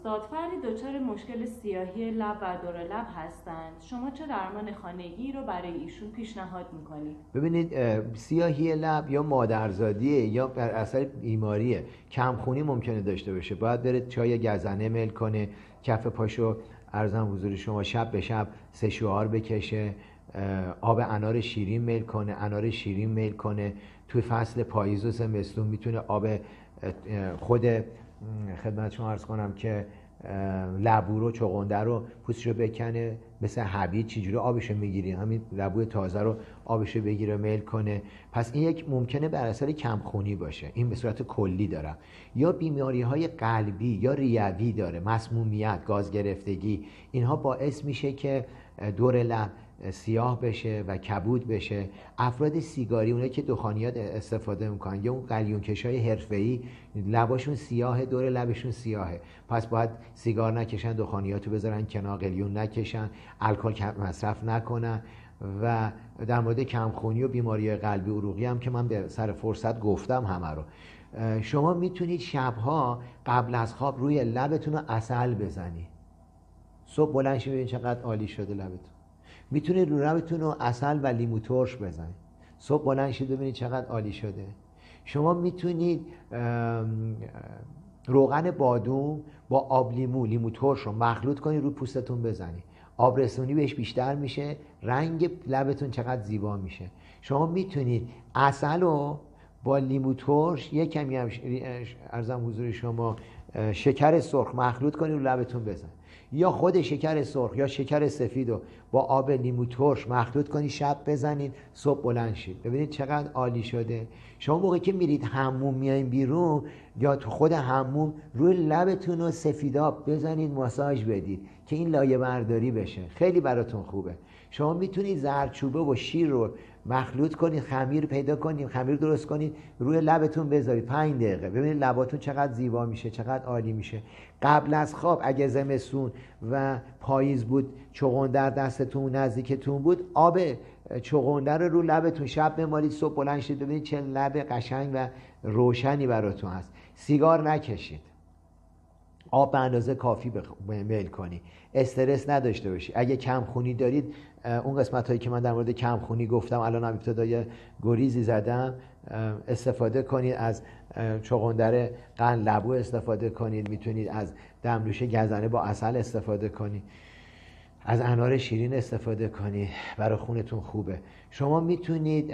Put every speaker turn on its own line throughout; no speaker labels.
استاد، فردی دچار مشکل سیاهی لب و دور لب هستند. شما چه درمان خانگی رو برای ایشون پیشنهاد میکنید؟
ببینید، سیاهی لب یا مادرزادیه یا بر اثر بیماریه، کمخونی ممکنه داشته باشه. باید بره چای گزنه میل کنه، کف پاشو عرضم حضور شما شب به شب 3 شعار بکشه، آب انار شیرین میل کنه، انار شیرین میل کنه. توی فصل پاییز و زمستون میتونه آب خود خدمت شما عرض کنم که لبو رو، چغنده رو پوستشو بکنه، مثل حبیب چجوری آبشو میگیری، همین لبو تازه رو آبشو بگیره میل کنه. پس این یک ممکنه بر اثر کمخونی باشه، این به صورت کلی دارم. یا بیماری های قلبی یا ریوی داره، مسمومیت، گاز گرفتگی، اینها باعث میشه که دور لب سیاه بشه و کبود بشه. افراد سیگاری، اونایی که دخانیات استفاده میکنن یا اون قلیونکشای حرفه‌ای، لباشون سیاه، دور لبشون سیاهه، پس باید سیگار نکشن، دخانیاتو بذارن کنار، قلیون نکشن، الکل مصرف نکنن. و در مورد کمخونی و بیماری قلبی عروقی هم که من به سر فرصت گفتم همه رو. شما میتونید شبها قبل از خواب روی لبتون رو عسل بزنید، صبح بلند شید ببینید چقدر عالی شده لبتون. میتونید رو لبتون رو عسل و لیمو ترش بزنید، صبح بلند شید ببینید چقدر عالی شده. شما میتونید روغن بادوم با آب لیمو ترش رو مخلوط کنید رو پوستتون بزنید، آب رسونی بهش بیشتر میشه، رنگ لبتون چقدر زیبا میشه. شما میتونید عسل رو با لیمو ترش، یک کمی هم عرضم حضور شما شکر سرخ مخلوط کنید رو لبتون بزنید، یا خود شکر سرخ یا شکر سفید رو با آب لیمو ترش مخلوط کنید، شب بزنید، صبح بلند شید ببینید چقدر عالی شده. شما موقعی که میرید حموم میایین بیرون یا تو خود حموم، روی لبتون رو سفیداب بزنید، ماساژ بدید که این لایه برداری بشه، خیلی براتون خوبه. شما میتونید زردچوبه و شیر رو مخلوط کنید، خمیر پیدا کنید، خمیر درست کنید، روی لبتون بذارید 5 دقیقه، ببینید لباتون چقدر زیبا میشه، چقدر عالی میشه. قبل از خواب اگه زمستون و پاییز بود، چغندر دستتون نزدیکتون بود، آب چغندر رو لبتون شب بمالید، صبح بلند شید ببینید چه لب قشنگ و روشنی براتون هست. سیگار نکشید، آب به اندازه کافی میل کنی، استرس نداشته باشی. اگه کمخونی دارید، اون قسمت هایی که من در مورد کمخونی گفتم الان هم ابتدای گریزی زدم، استفاده کنید از چغندر قند لبو استفاده کنید، میتونید از دمنوش گزنه با عسل استفاده کنید، از انار شیرین استفاده کنید، برای خونتون خوبه. شما میتونید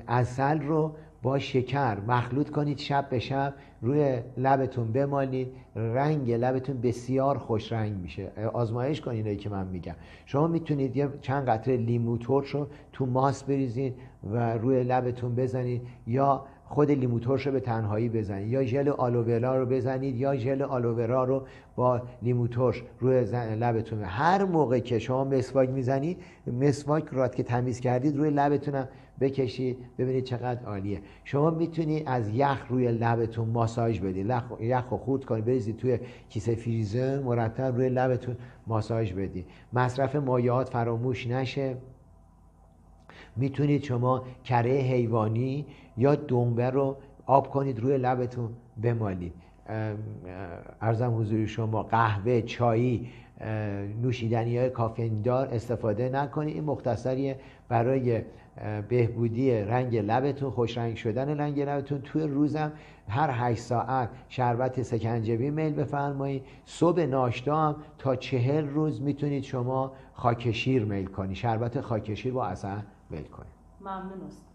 عسل رو با شکر مخلوط کنید، شب به شب روی لبتون بمالید، رنگ لبتون بسیار خوش رنگ میشه. آزمایش کنید اینایی که من میگم. شما میتونید یه چند قطره لیمو ترش رو تو ماست بریزید و روی لبتون بزنید، یا خود لیمو ترش رو به تنهایی بزنید، یا ژل آلوویرا رو بزنید، یا ژل آلوویرا رو با لیمو ترش روی لبتون. هر موقع که شما مسواک میزنید، مسواک رو که تمیز کردید روی لبتون هم بکشید، ببینید چقدر عالیه. شما میتونید از یخ روی لبتون ماساژ بدید، یخ رو خورد کنید بریزید توی کیسه فریزر، مرتب روی لبتون ماساژ بدید. مصرف مایعات فراموش نشه. میتونید شما کره حیوانی یا دنبه رو آب کنید روی لبتون بمالید. عرضم حضور شما قهوه، چایی، نوشیدنی های کافئین دار استفاده نکنید. این مختصریه برای بهبودی رنگ لبتون، خوش رنگ شدن رنگ لبتون. توی روزم هر 8 ساعت شربت سکنجبی میل بفرمایید. صبح ناشتا هم تا 40 روز میتونید شما خاکشیر میل کنید، شربت خاکشیر با عسل میل کنید.
ممنون است.